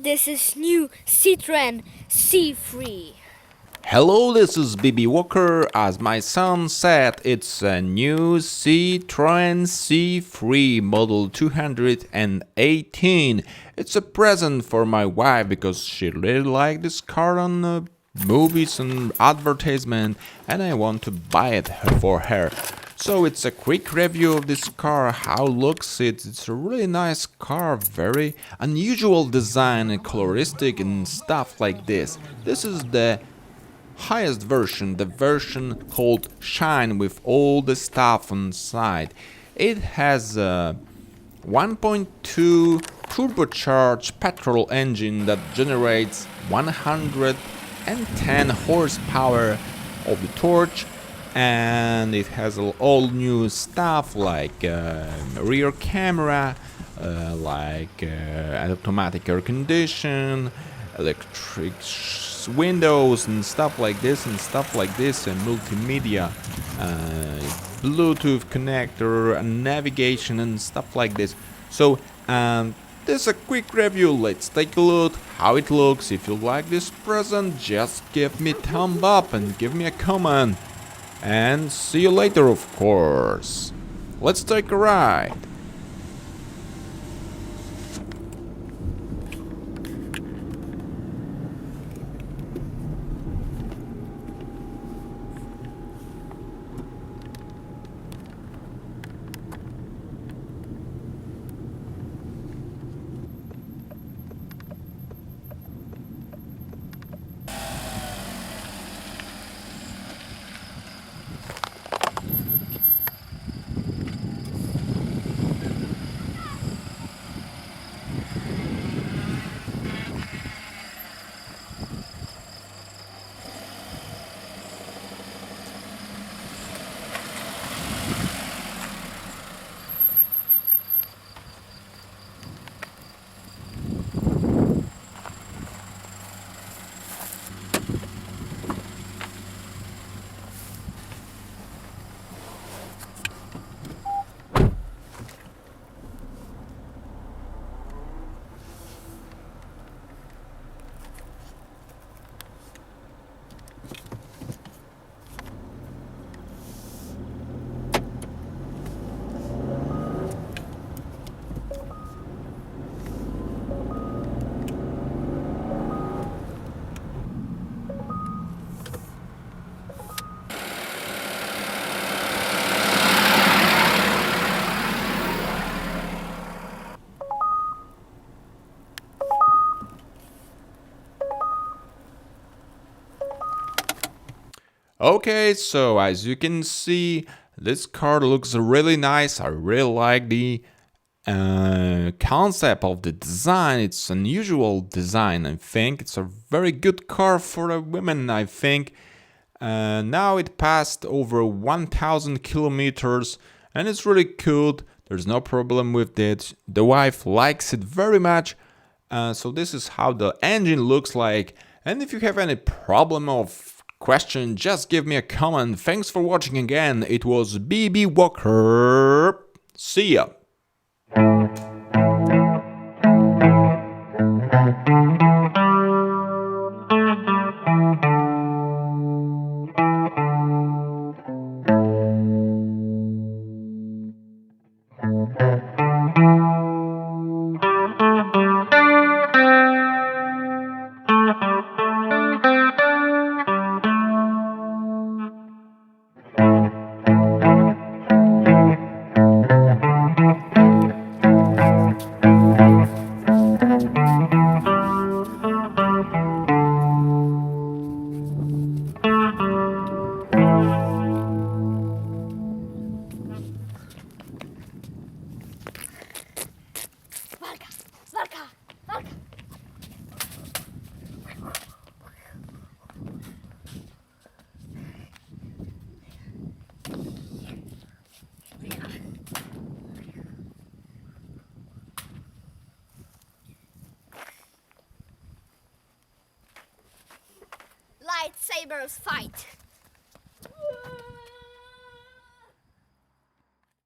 This is new Citroen C3. Hello, this is BB Walker. As my son said, it's a new Citroen C3 model 218. It's a present for my wife because she really liked this car on movies and advertisement, and I want to buy it for her. So it's a quick review of this car, how it looks. It's a really nice car, very unusual design and coloristic and stuff like this. This is the highest version, the version called Shine, with all the stuff inside. It has a 1.2 turbocharged petrol engine that generates 110 horsepower of the torch, and it has all new stuff like rear camera, an automatic air condition, electric windows and stuff like this and multimedia, Bluetooth connector and navigation and stuff like this. So this is a quick review. Let's take a look how it looks. If you like this present, just give me a thumb up and give me a comment, and see you later, of course. Let's take a ride. Okay, so as you can see, this car looks really nice. I really like the concept of the design. It's unusual design. I think it's a very good car for a woman. I think now it passed over 1,000 kilometers, and it's really good. There's no problem with it. The wife likes it very much. So this is how the engine looks like. And if you have any problem of question, just give me a comment. Thanks for watching again. It was BB Walker. See ya. Lightsabers fight.